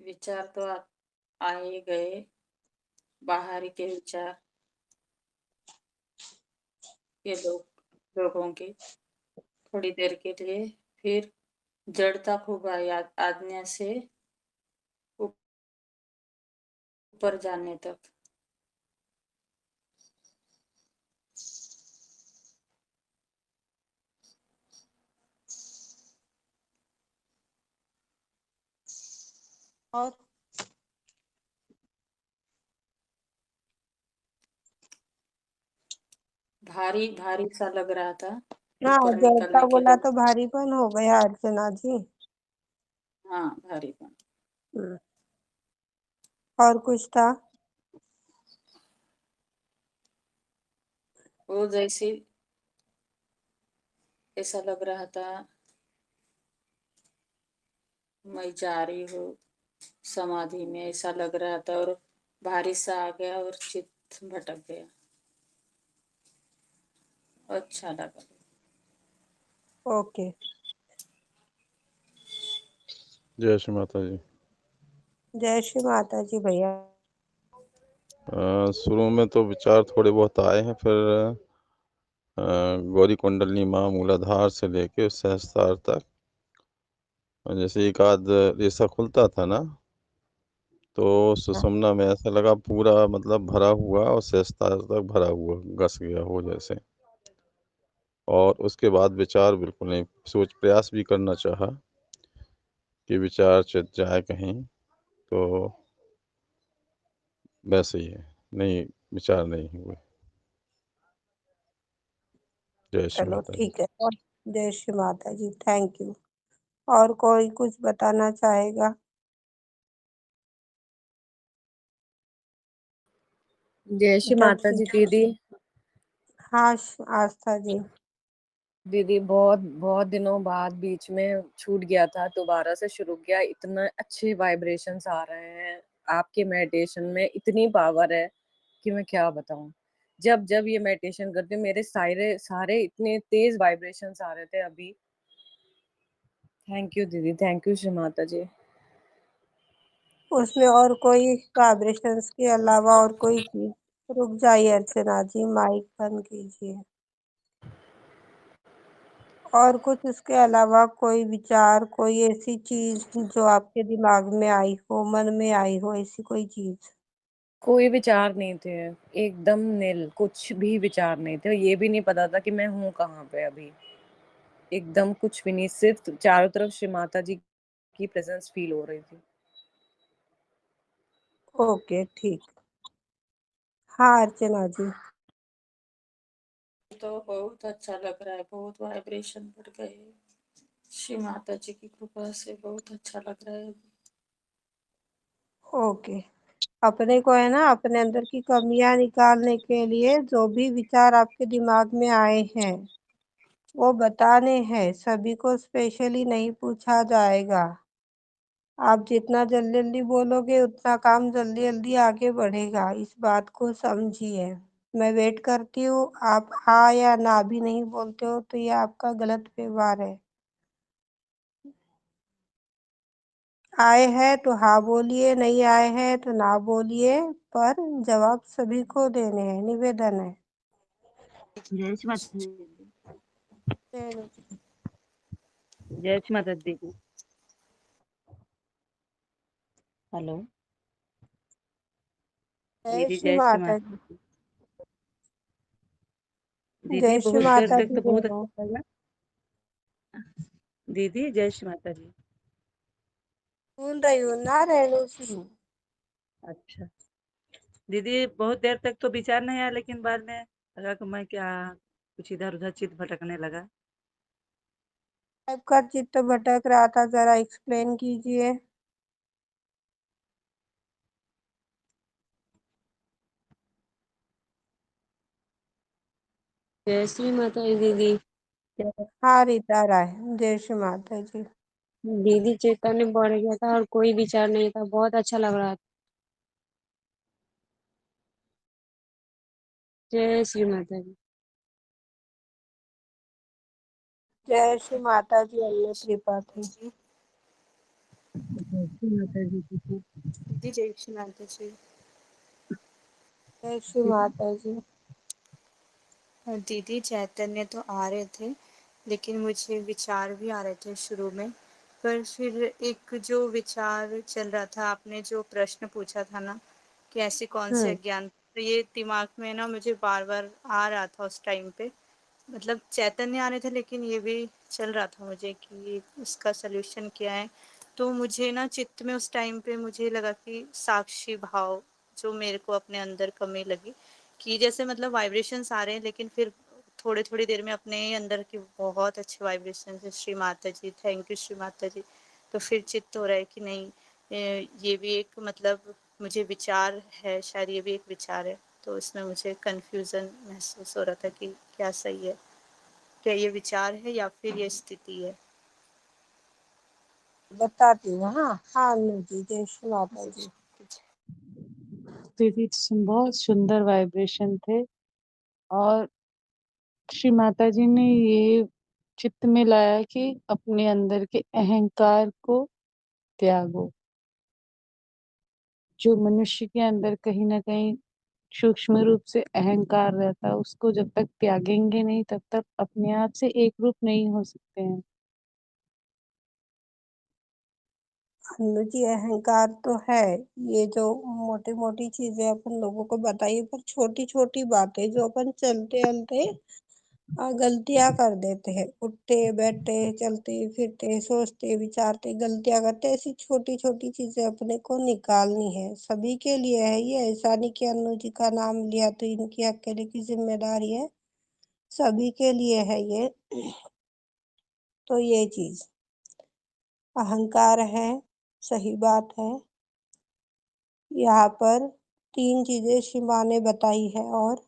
विचार तो आ ही गए, बाहरी के विचार के लोगों के थोड़ी देर के लिए, फिर जड़ता खूब आई आज्ञा से ऊपर जाने तक। और भारी भारी सा लग रहा था हाँ, ऊपर जड़ता निकलने के बोला लिए। तो भारीपन हो गया अर्चना जी। हाँ, भारीपन। हम्म, और कुछ था? वो जैसे ऐसा लग रहा था मैं जा रही हूँ समाधि में, ऐसा लग रहा था, और भारी सा आ गया और चित्त भटक गया। अच्छा लगा। ओके। जय श्री माता जी। जय श्री माता जी भैया। शुरू में तो विचार थोड़े बहुत आए हैं, फिर गौरी कुंडलिनी माँ मूलाधार से लेके सहस्त्रार तक, जैसे एक आध रेसा खुलता था ना, तो सुषुम्ना में ऐसा लगा पूरा मतलब भरा हुआ और सहस्त्रार तक भरा हुआ घस गया हो जैसे। और उसके बाद विचार बिल्कुल नहीं, सोच प्रयास भी करना चाहा कि विचार चित जाए कहीं, तो वैसे ही है, नहीं विचार नहीं हुए। जय श्री चलो माता जी। ठीक है। और जय श्री माता जी, थैंक यू। और कोई कुछ बताना चाहेगा? जय श्री माता जी दीदी। हाँ आस्था जी। दीदी बहुत बहुत दिनों बाद बीच में छूट गया था, दोबारा से शुरू किया। इतना अच्छे वाइब्रेशंस आ रहे हैं आपके मेडिटेशन में, इतनी पावर है कि मैं क्या बताऊं। जब जब ये मेडिटेशन करती हूँ मेरे सारे सारे इतने तेज वाइब्रेशंस आ रहे थे अभी। थैंक यू दीदी, थैंक यू श्री माता जी। उसमें और कोई वाइब्रेशंस के अलावा और कोई चीज? रुक जाइए अर्चना जी, माइक बंद कीजिए। और कुछ उसके अलावा कोई विचार, कोई ऐसी चीज जो आपके दिमाग में आई हो, मन में आई हो, ऐसी कोई चीज? कोई विचार नहीं थे, एकदम नील, कुछ भी विचार नहीं थे। ये भी नहीं पता था कि मैं हूँ कहाँ पे अभी, एकदम कुछ भी नहीं। सिर्फ चारों तरफ श्री माता जी की प्रेजेंस फील हो रही थी। ओके ठीक। हाँ अर्चना जी। तो बहुत अच्छा लग रहा है, बहुत वाइब्रेशन बढ़ गए श्री माता जी की कृपा से, बहुत अच्छा लग रहा है। ओके। अपने को है ना, अपने अंदर की कमियां निकालने के लिए जो भी विचार आपके दिमाग में आए हैं वो बताने हैं। सभी को स्पेशली नहीं पूछा जाएगा। आप जितना जल्दी जल्दी बोलोगे उतना काम जल्दी जल्दी आगे बढ़ेगा, इस बात को समझिए। मैं वेट करती हूँ। आप हाँ या ना भी नहीं बोलते हो तो ये आपका गलत व्यवहार है। आए हैं तो हाँ बोलिए, नहीं आए हैं तो ना बोलिए, पर जवाब सभी को देने हैं, निवेदन है। जय श्री माता दी। जय जय श्री माता दीदी। हेलो दीदी, श्री जय श्री माता माता जी। दी। दीदी जय श्री बहुत देर माता तक जी तो बहुत रेणु। अच्छा लगा। दीदी जय श्री माता जी। सुन रही हूँ ना रेणु सिंह। अच्छा दीदी, बहुत देर तक तो विचार नहीं आया, लेकिन बाद में लगा कि मैं क्या, कुछ इधर उधर चित्त भटकने लगा। आपका चित्त भटक रहा था, जरा एक्सप्लेन कीजिए। जय श्री माता दी दीदी। हाँ रीता राय। जय श्री माता जी। दीदी चैतन्य बढ़ गया था और कोई विचार नहीं था, बहुत अच्छा लग रहा था। जय श्री माता जी। जय श्री माता जी। अल्लाह त्रिपाठी जी। जय श्री माता जी की। जी जय श्री माता जी। जय श्री माता जी। दीदी चैतन्य तो आ रहे थे, लेकिन मुझे विचार भी आ रहे थे शुरू में, पर फिर एक जो विचार चल रहा था, आपने जो प्रश्न पूछा था ना कि ऐसे कौन से अज्ञान, तो ये दिमाग में ना मुझे बार बार आ रहा था उस टाइम पे। मतलब चैतन्य आ रहे थे, लेकिन ये भी चल रहा था मुझे कि इसका सलूशन क्या है। तो मुझे ना चित्त में उस टाइम पे मुझे लगा कि साक्षी भाव जो मेरे को अपने अंदर कमी लगी, कि जैसे मतलब वाइब्रेशंस आ रहे हैं, लेकिन फिर थोड़ी थोड़ी देर में अपने ही अंदर की बहुत अच्छे वाइब्रेशन है, श्री माता जी थैंक यू श्री माता जी। तो फिर चित्त हो रहा है कि नहीं, ये भी एक मतलब मुझे विचार है, शायद ये भी एक विचार है। तो इसमें मुझे कन्फ्यूज़न महसूस हो रहा था कि क्या सही है, क्या ये विचार है या फिर ये स्थिति है। बताती हूँ। हाँ हाँ अनु जी, जय श्री माता जी। दीदी बहुत सुंदर वाइब्रेशन थे, और श्री माता जी ने ये चित्त में लाया कि अपने अंदर के अहंकार को त्यागो। जो मनुष्य के अंदर कहीं ना कहीं सूक्ष्म रूप से अहंकार रहता है, उसको जब तक त्यागेंगे नहीं तब तक अपने आप से एक रूप नहीं हो सकते हैं। अनु जी, अहंकार तो है। ये जो मोटी मोटी चीजें अपन लोगों को बताइए, पर छोटी छोटी बातें जो अपन चलते चलते गलतियां कर देते हैं, उठते बैठते चलते फिरते सोचते विचारते गलतियां करते, ऐसी छोटी छोटी चीजें अपने को निकालनी है। सभी के लिए है ये, ऐसा नहीं कि अनु जी का नाम लिया तो इनकी अकेले की जिम्मेदारी है, सभी के लिए है ये। तो ये चीज अहंकार है, सही बात है। यहाँ पर तीन चीजें शिवा ने बताई है, और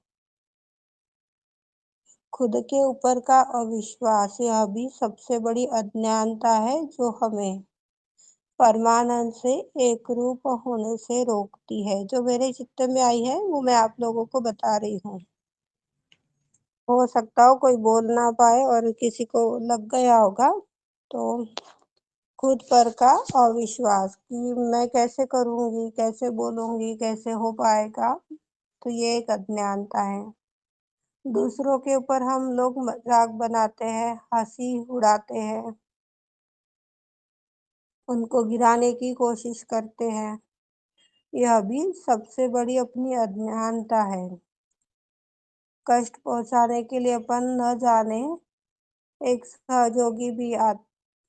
खुद के ऊपर का अविश्वास, यह भी सबसे बड़ी अज्ञानता है जो हमें परमानंद से एक रूप होने से रोकती है। जो मेरे चित्त में आई है वो मैं आप लोगों को बता रही हूँ। हो सकता हो कोई बोल ना पाए और किसी को लग गया होगा। तो खुद पर का अविश्वास कि मैं कैसे करूंगी, कैसे बोलूंगी, कैसे हो पाएगा, तो ये एक अज्ञानता है। दूसरों के ऊपर हम लोग मजाक बनाते हैं, हंसी उड़ाते हैं, उनको गिराने की कोशिश करते हैं, यह भी सबसे बड़ी अपनी अज्ञानता है। कष्ट पहुंचाने के लिए अपन न जाने एक सहयोगी भी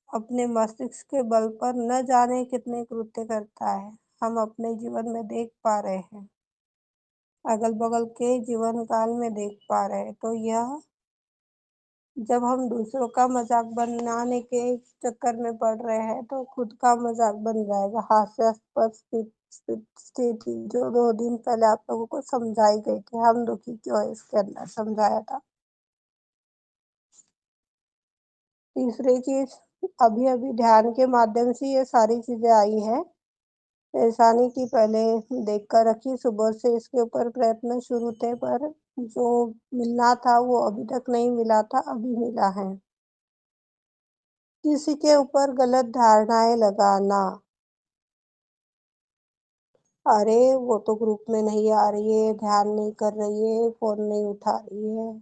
अपने मस्तिष्क के बल पर न जाने कितने कृत्य करता है, हम अपने जीवन में देख पा रहे हैं, अगल बगल के जीवन काल में देख पा रहे हैं। तो यह जब हम दूसरों का मजाक बनाने के चक्कर में पड़ रहे हैं तो खुद का मजाक बन जाएगा। हास्यास्पद स्थिति जो 2 दिन पहले आप लोगों को समझाई गई थी, हम दुखी क्यों है, इसके अंदर समझाया था। तीसरी चीज, अभी अभी ध्यान के माध्यम से ये सारी चीजें आई है, ऐसा नहीं कि पहले देख कर रखी, सुबह से इसके ऊपर प्रयत्न शुरू थे, पर जो मिलना था वो अभी तक नहीं मिला था, अभी मिला है। किसी के ऊपर गलत धारणाएं लगाना, अरे वो तो ग्रुप में नहीं आ रही है, ध्यान नहीं कर रही है, फोन नहीं उठा रही है,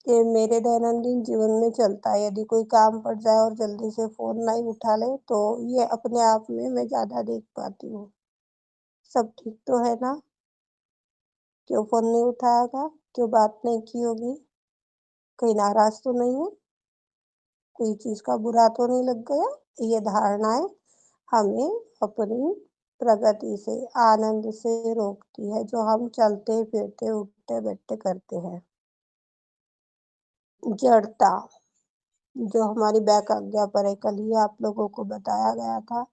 ये मेरे दैनंदिन जीवन में चलता है। यदि कोई काम पड़ जाए और जल्दी से फोन नहीं उठा ले तो ये अपने आप में मैं ज्यादा देख पाती हूँ। सब ठीक तो है ना? क्यों फोन नहीं उठाएगा, क्यों बात नहीं की होगी, कहीं नाराज तो नहीं है, कोई चीज का बुरा तो नहीं लग गया? ये धारणाएं हमें अपनी प्रगति से, आनंद से रोकती है, जो हम चलते फिरते उठते बैठते करते हैं। जड़ता जो हमारी बैक आज्ञा पर है, कल ही आप लोगों को बताया गया था,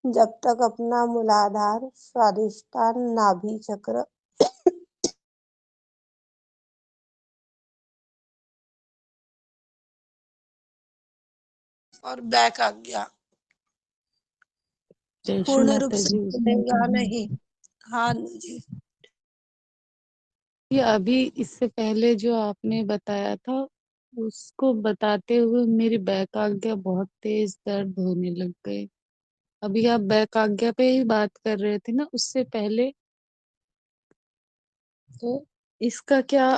जब तक अपना मूलाधार स्वादिष्टान नाभि चक्र और बैक आज्ञा जय श्री पूर्ण रूप माता से जी। खुलेगा नहीं। हाँ जी। ये अभी इससे पहले जो आपने बताया था, उसको बताते हुए मेरी बैक आज्ञा बहुत तेज दर्द होने लग गई। अभी आप बैक आज्ञा पे ही बात कर रहे थे ना उससे पहले, तो इसका क्या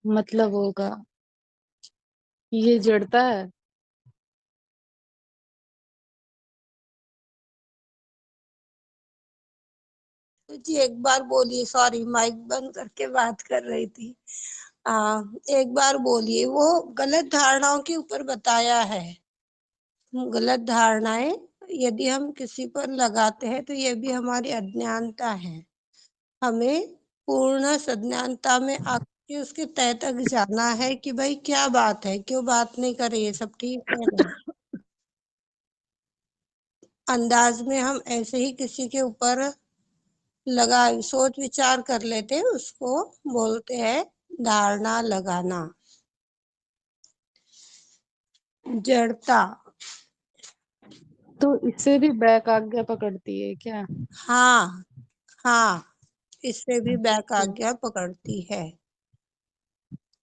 मतलब होगा? ये जड़ता है? जी एक बार बोलिए, सॉरी माइक बंद करके बात कर रही थी। एक बार बोलिए, वो गलत धारणाओं के ऊपर बताया है। गलत धारणाएं यदि हम किसी पर लगाते हैं तो ये भी हमारी अज्ञानता है। हमें पूर्ण सज्ञानता में आके उसके तह तक जाना है कि भाई क्या बात है, क्यों बात नहीं कर रही है, सब ठीक है ना। अंदाज में हम ऐसे ही किसी के ऊपर लगा सोच विचार कर लेते हैं, उसको बोलते हैं धारणा लगाना, जड़ता। तो इससे भी बैक आज्ञा पकड़ती है क्या? हाँ हाँ, इससे भी बैक आज्ञा पकड़ती है।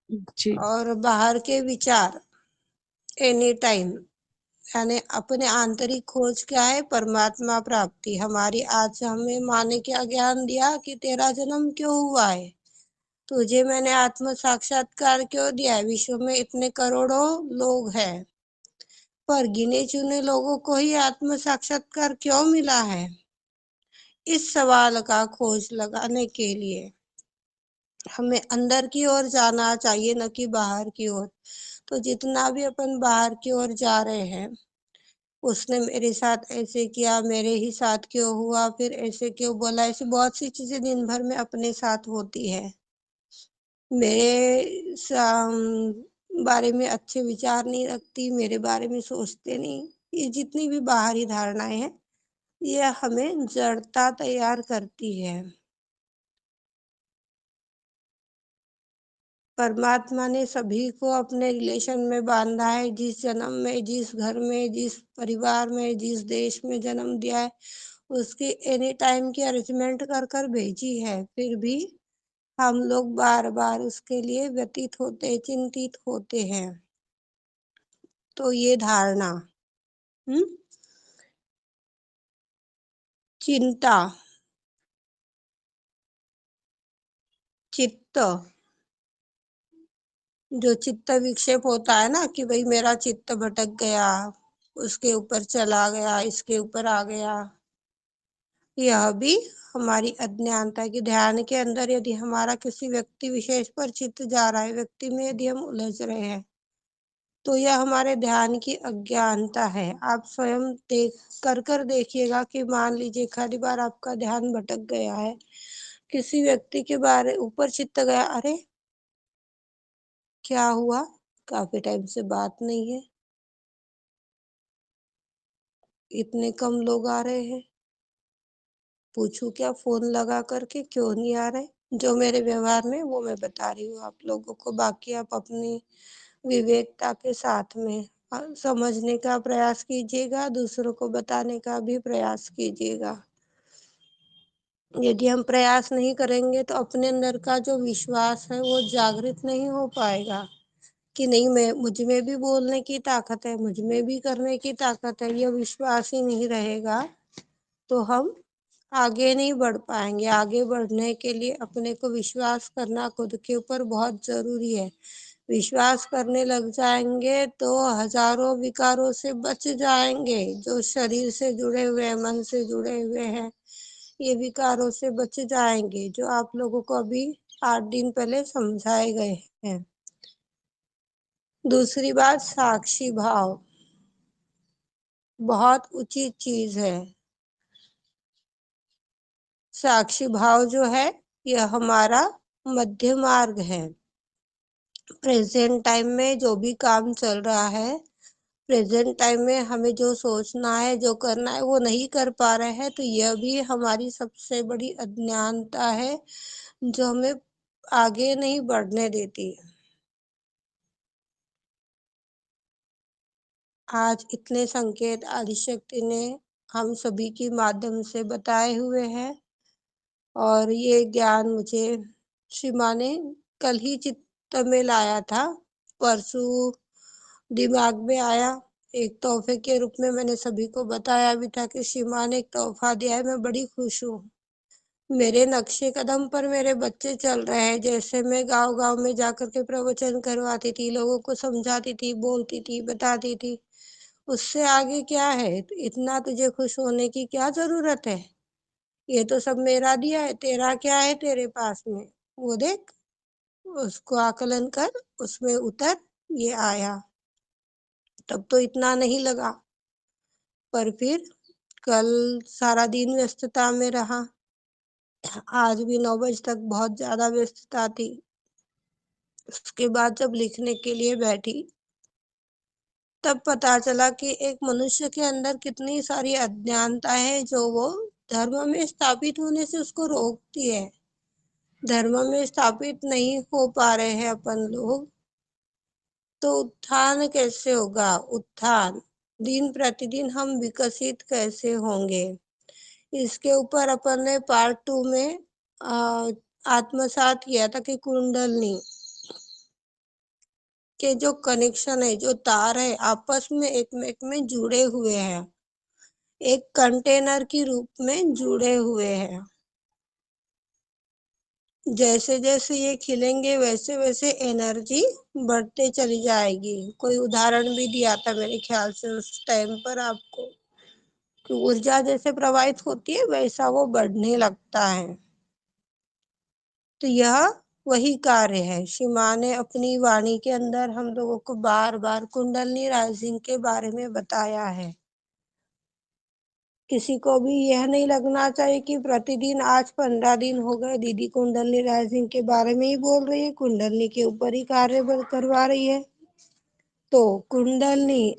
जी। और बाहर के विचार एनी टाइम, यानी अपने आंतरिक खोज क्या है, परमात्मा प्राप्ति हमारी। आज हमें माँ ने क्या ज्ञान दिया कि तेरा जन्म क्यों हुआ है, तुझे मैंने आत्म साक्षात्कार क्यों दिया है। विश्व में इतने करोड़ों लोग हैं, पर गिने चुने लोगों को ही आत्म साक्षात्कार क्यों मिला है। इस सवाल का खोज लगाने के लिए हमें अंदर की ओर जाना चाहिए, न कि बाहर की ओर। तो जितना भी अपन बाहर की ओर जा रहे हैं, उसने मेरे साथ ऐसे किया, मेरे ही साथ क्यों हुआ, फिर ऐसे क्यों बोला, ऐसी बहुत सी चीजें दिन भर में अपने साथ होती है। मेरे बारे में अच्छे विचार नहीं रखती, मेरे बारे में सोचते नहीं। ये जितनी भी बाहरी धारणाएं हैं, ये हमें जड़ता तैयार करती है। परमात्मा ने सभी को अपने रिलेशन में बांधा है। जिस जन्म में, जिस घर में, जिस परिवार में, जिस देश में जन्म दिया है, उसकी एनी टाइम की अरेंजमेंट कर कर भेजी है। फिर भी हम लोग बार बार उसके लिए व्यतीत होते, चिंतित होते हैं। तो ये धारणा, चिंता, चित्त, जो चित्त विक्षेप होता है ना कि भाई मेरा चित्त भटक गया, उसके ऊपर चला गया, इसके ऊपर आ गया, यह भी हमारी अज्ञानता की। ध्यान के अंदर यदि हमारा किसी व्यक्ति विशेष पर चित्त जा रहा है, व्यक्ति में यदि हम उलझ रहे हैं, तो यह हमारे ध्यान की अज्ञानता है। आप स्वयं कर देखिएगा कि मान लीजिए खाली बार आपका ध्यान भटक गया है, किसी व्यक्ति के बारे ऊपर चित्त गया, अरे क्या हुआ, काफी टाइम से बात नहीं है, इतने कम लोग आ रहे हैं, पूछू क्या फोन लगा करके क्यों नहीं आ रहे। जो मेरे व्यवहार में वो मैं बता रही हूँ आप लोगों को, बाकी आप अपनी विवेकता के साथ में समझने का प्रयास कीजिएगा, दूसरों को बताने का भी प्रयास कीजिएगा। यदि हम प्रयास नहीं करेंगे तो अपने अंदर का जो विश्वास है वो जागृत नहीं हो पाएगा कि नहीं, मैं मुझ में भी बोलने की ताकत है, मुझ में भी करने की ताकत है। यह विश्वास ही नहीं रहेगा तो हम आगे नहीं बढ़ पाएंगे। आगे बढ़ने के लिए अपने को विश्वास करना खुद के ऊपर बहुत जरूरी है। विश्वास करने लग जाएंगे तो हजारों विकारों से बच जाएंगे। जो शरीर से जुड़े हुए हैं, मन से जुड़े हुए हैं, ये विकारों से बच जाएंगे, जो आप लोगों को अभी 8 दिन पहले समझाए गए हैं। दूसरी बात, साक्षी भाव बहुत उचित चीज है। साक्षी भाव जो है, यह हमारा मध्य मार्ग है। प्रेजेंट टाइम में जो भी काम चल रहा है, प्रेजेंट टाइम में हमें जो सोचना है, जो करना है, वो नहीं कर पा रहे हैं, तो यह भी हमारी सबसे बड़ी अज्ञानता है जो हमें आगे नहीं बढ़ने देती। आज इतने संकेत आदिशक्ति ने हम सभी के माध्यम से बताए हुए हैं, और ये ज्ञान मुझे श्री माँ ने कल ही चित्त में लाया था परसों दिमाग में आया, एक तोहफे के रूप में मैंने सभी को बताया भी था कि सीमा ने एक तोहफा दिया है, मैं बड़ी खुश हूँ। मेरे नक्शे कदम पर मेरे बच्चे चल रहे हैं। जैसे मैं गांव-गांव में जाकर के प्रवचन करवाती थी, लोगों को समझाती थी, बोलती थी, बताती थी, उससे आगे क्या है? इतना तुझे खुश होने की क्या जरूरत है? ये तो सब मेरा दिया है, तेरा क्या है तेरे पास में? वो देख, उसको आकलन कर, उसमें उतर, ये आया। तब तो इतना नहीं लगा, पर फिर कल सारा दिन व्यस्तता में रहा। आज भी 9 बजे तक बहुत ज्यादा व्यस्तता थी। उसके बाद जब लिखने के लिए बैठी, तब पता चला कि एक मनुष्य के अंदर कितनी सारी अज्ञानता है जो वो धर्म में स्थापित होने से उसको रोकती है। धर्म में स्थापित नहीं हो पा रहे हैं अपन लोग, तो उत्थान कैसे होगा? उत्थान दिन प्रतिदिन हम विकसित कैसे होंगे? इसके ऊपर अपन ने पार्ट 2 में आत्मसात किया था कि कुंडलनी के जो कनेक्शन है, जो तार है, आपस में एक में जुड़े हुए हैं, एक कंटेनर की रूप में जुड़े हुए हैं। जैसे जैसे ये खिलेंगे वैसे वैसे एनर्जी बढ़ते चली जाएगी। कोई उदाहरण भी दिया था मेरे ख्याल से उस टाइम पर आपको, कि ऊर्जा जैसे प्रवाहित होती है वैसा वो बढ़ने लगता है। तो यह वही कार्य है। श्री माँ ने अपनी वाणी के अंदर हम लोगों को बार बार कुंडलनी राइजिंग के बारे में बताया है। किसी को भी यह नहीं लगना चाहिए कि प्रतिदिन आज 15 दिन हो गए दीदी कुंडलनी राइजिंग के बारे में ही बोल रही है, कुंडलनी के ऊपर ही कार्य करवा रही है। तो कुंडलनी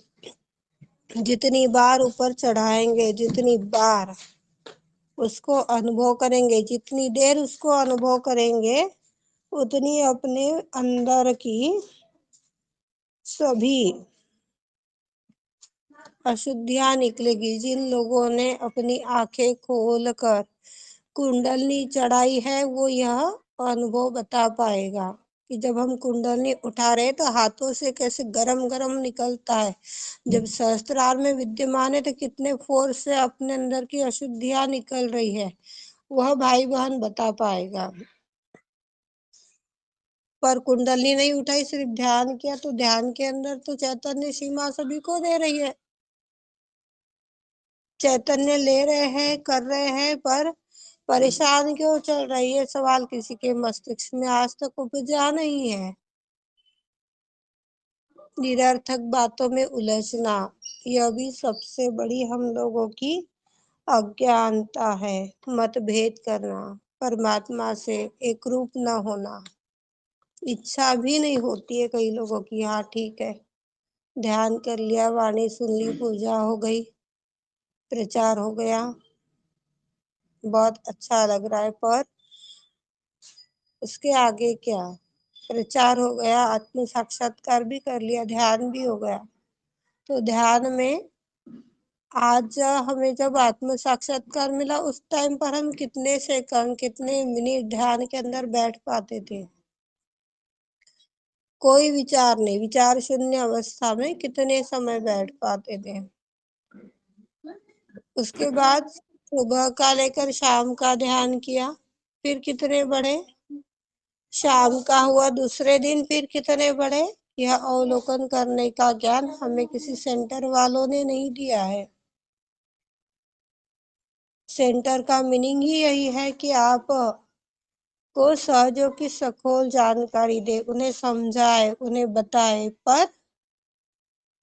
जितनी बार ऊपर चढ़ाएंगे, जितनी बार उसको अनुभव करेंगे, जितनी देर उसको अनुभव करेंगे, उतनी अपने अंदर की सभी अशुद्धियां निकलेगी। जिन लोगों ने अपनी आंखें खोलकर कुंडलनी चढ़ाई है, वो यह अनुभव बता पाएगा कि जब हम कुंडलनी उठा रहे तो हाथों से कैसे गरम गरम निकलता है। जब सहस्त्रार में विद्यमान है तो कितने फोर्स से अपने अंदर की अशुद्धियां निकल रही है, वह भाई बहन बता पाएगा। पर कुंडली नहीं उठाई, सिर्फ ध्यान किया, तो ध्यान के अंदर तो चैतन्य सीमा सभी को दे रही है। चैतन्य ले रहे हैं, कर रहे हैं, पर परेशान क्यों चल रही है, सवाल किसी के मस्तिष्क में आज तक उपजा नहीं है। निरर्थक बातों में उलझना, यह भी सबसे बड़ी हम लोगों की अज्ञानता है। मतभेद करना, परमात्मा से एक रूप न होना, इच्छा भी नहीं होती है कई लोगों की। हाँ ठीक है, ध्यान कर लिया, वाणी सुन ली, पूजा हो गई, प्रचार हो गया, बहुत अच्छा लग रहा है, पर उसके आगे क्या? प्रचार हो गया, आत्म साक्षात्कार भी कर लिया, ध्यान भी हो गया, तो ध्यान में आज हमें जब आत्म साक्षात्कार मिला, उस टाइम पर हम कितने सेकंड, कितने मिनट ध्यान के अंदर बैठ पाते थे? कोई विचार नहीं, विचार शून्य अवस्था में कितने समय बैठ पाते थे? उसके बाद सुबह का लेकर शाम का ध्यान किया, फिर कितने बढ़े? शाम का हुआ दूसरे दिन, फिर कितने बढ़े? यह अवलोकन करने का ज्ञान हमें किसी सेंटर वालों ने नहीं दिया है। सेंटर का मीनिंग ही यही है कि आप को सहजों की सखोल जानकारी दे, उन्हें समझाए, उन्हें बताए, पर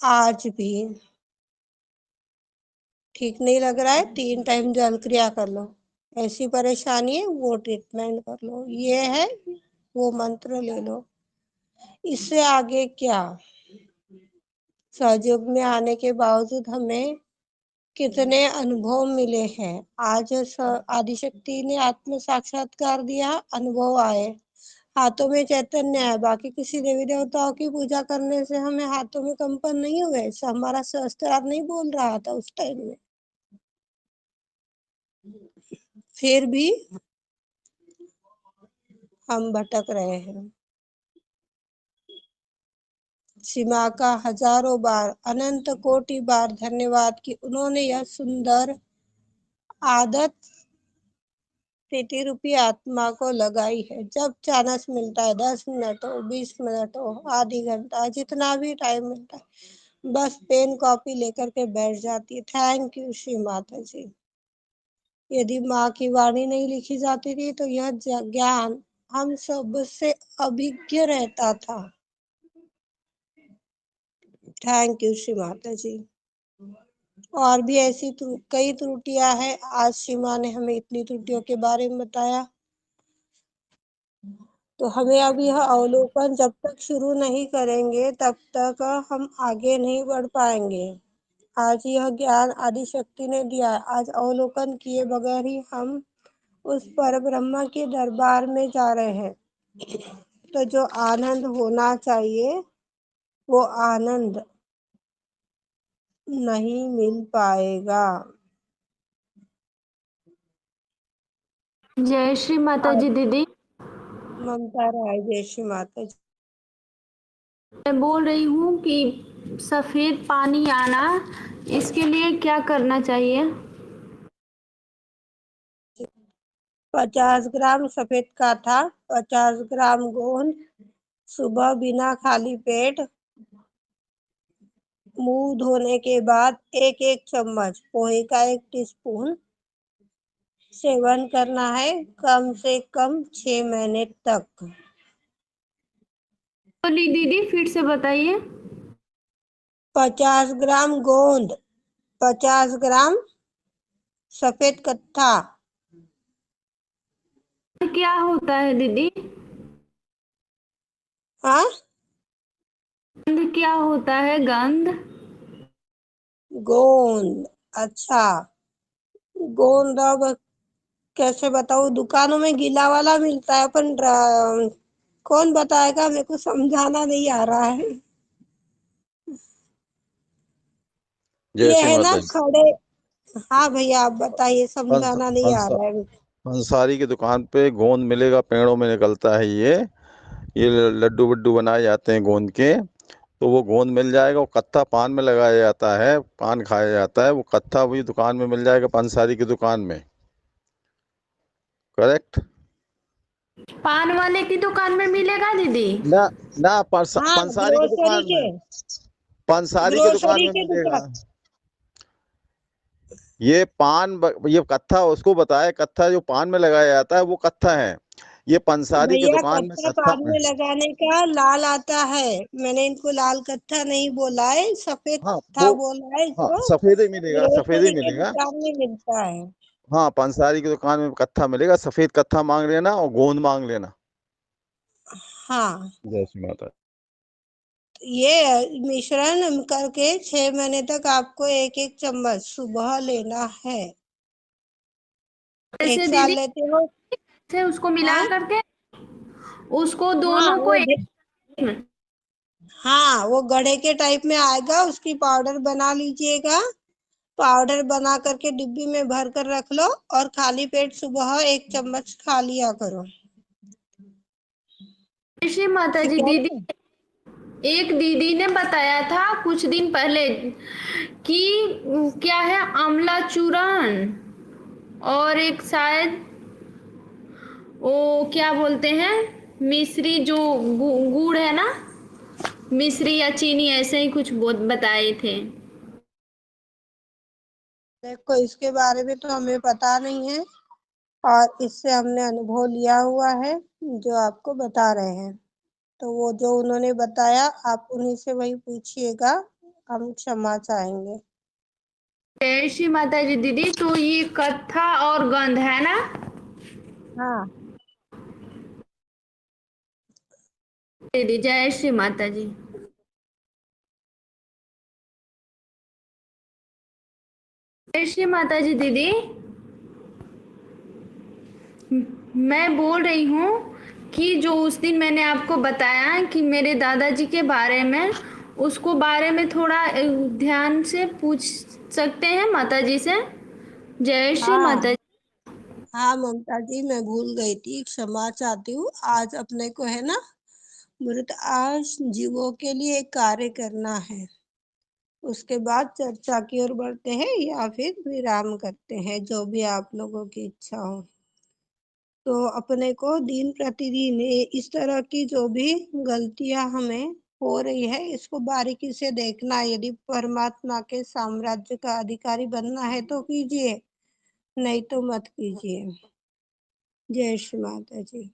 आज भी ठीक नहीं लग रहा है, 3 टाइम जल क्रिया कर लो, ऐसी परेशानी है वो ट्रीटमेंट कर लो, ये है वो मंत्र ले लो, इससे आगे क्या? सहयोग में आने के बावजूद हमें कितने अनुभव मिले हैं। आज आदिशक्ति ने आत्म साक्षात्कार दिया, अनुभव आए, हाथों में चैतन्य है। बाकी किसी देवी देवताओं की पूजा करने से हमें हाथों में कंपन नहीं हुए, हमारा सहस्त्रार नहीं बोल रहा था उस टाइम में, फिर भी हम भटक रहे हैं। सीमा का हजारों बार, अनंत कोटि बार धन्यवाद कि उन्होंने यह सुंदर आदत प्रीति रूपी आत्मा को लगाई है। जब चांस मिलता है, 10 मिनट हो, 20 मिनट हो, आधी घंटा, जितना भी टाइम मिलता है, बस पेन कॉपी लेकर के बैठ जाती है। थैंक यू श्री माता जी। यदि माँ की वाणी नहीं लिखी जाती थी तो यह ज्ञान हम सब से अभिज्ञ रहता था। थैंक यू श्री माता जी। और भी ऐसी कई त्रुटियां हैं। आज श्री माँ ने हमें इतनी त्रुटियों के बारे में बताया, तो हमें अब यह अवलोकन जब तक शुरू नहीं करेंगे तब तक हम आगे नहीं बढ़ पाएंगे। आज यह ज्ञान आदि शक्ति ने दिया है। आज अवलोकन किए बगैर ही हम उस पर ब्रह्म के दरबार में जा रहे हैं। तो जो आनंद होना चाहिए वो आनंद नहीं मिल पाएगा। जय श्री माता जी दीदी। ममता राय, जय श्री माता जी। मैं बोल रही हूँ कि सफेद पानी आना, इसके लिए क्या करना चाहिए? 50 ग्राम सफेद काथा, 50 ग्राम गोंद, सुबह बिना खाली पेट मुंह धोने के बाद 1-1 चम्मच पोहे का 1 टीस्पून सेवन करना है, कम से कम 6 महीने तक। बोली दीदी, फिर से बताइए। 50 ग्राम गोंद, 50 ग्राम सफेद कत्था। क्या होता है दीदी? हाँ, गंध क्या होता है? गंध? गोंद, अच्छा। गोंद अब कैसे बताऊं, दुकानों में गीला वाला मिलता है, अपन कौन बताएगा, मेरे को समझाना नहीं आ रहा है। जय ये श्री है ना माता जी। खड़े। हाँ भैया, आप बताइए, हंस समझाना नहीं आ हंस रहा है। अंसारी की दुकान पे गोंद मिलेगा, पेड़ों में निकलता है ये लड्डू वड्डू बनाए जाते हैं गोंद के। तो वो गोंद मिल जाएगा। वो कत्था पान में लगाया जाता है, पान खाया जाता है। वो कत्था वही दुकान में मिल जाएगा, पंसारी की दुकान में। करेक्ट। पान वाले की दुकान में मिलेगा दीदी? ना ना, हाँ, पंसारी की ग्रोसरी दुकान के, में, पंसारी की दुकान ग्रोसरी में के मिलेगा। दुकान। ये ये कत्था उसको बताए, कत्था जो पान में लगाया जाता है वो कत्था है। ये पंसारी की भैया, दुकान में कत्था कत्था। पान में लगाने का लाल आता है। मैंने इनको लाल कत्था नहीं बोला है, सफेद हाँ कत्था वो, बोला है, हाँ जो सफेद ही मिलेगा, सफेद ही ग्रोसरी के मिलेगा। दुकान में मिलता है। हाँ, पंसारी की दुकान में कत्था मिलेगा। सफेद कत्था मांग लेना और गोंद मांग लेना। हाँ, जय श्री माता। ये मिश्रण करके 6 महीने तक आपको 1-1 चम्मच सुबह लेना है। ऐसे 1 साल दीदी लेते हो? से उसको मिला हाँ, करके, उसको हाँ, दोनों को एक में। हाँ, वो गड़े के टाइप में आएगा, उसकी पाउडर बना लीजिएगा। पाउडर बना करके डिब्बी में भर कर रख लो और खाली पेट सुबह 1 चम्मच खा लिया करो। श्री माता ठीक जी है दीदी, ना? एक दीदी ने बताया था कुछ दिन पहले कि क्या है, आंवला चूर्ण और एक शायद वो क्या बोलते हैं, मिश्री, जो गुड़ है ना, मिश्री या चीनी, ऐसे ही कुछ बताए थे। देखो, इसके बारे में तो हमें पता नहीं है, और इससे हमने अनुभव लिया हुआ है जो आपको बता रहे हैं। तो वो जो उन्होंने बताया, आप उन्हीं से वही पूछिएगा। हम क्षमा चाहेंगे। जय श्री माता जी दीदी, तो ये कत्था और गंध है ना? हाँ, दीदी जय श्री माता जी। जय श्री माता जी दीदी, मैं बोल रही हूँ कि जो उस दिन मैंने आपको बताया कि मेरे दादाजी के बारे में, उसको बारे में थोड़ा ध्यान से पूछ सकते हैं माता जी से? जय श्री हाँ, माता जी। हाँ ममता जी, मैं भूल गई थी, क्षमा चाहती हूँ। आज अपने को है ना मृत जीवों के लिए कार्य करना है। उसके बाद चर्चा की ओर बढ़ते हैं या फिर विराम करते हैं, जो भी आप लोगों की इच्छा हो। तो अपने को दिन प्रतिदिन इस तरह की जो भी गलतियां हमें हो रही है, इसको बारीकी से देखना है। यदि परमात्मा के साम्राज्य का अधिकारी बनना है तो कीजिए, नहीं तो मत कीजिए। जय श्री माता जी।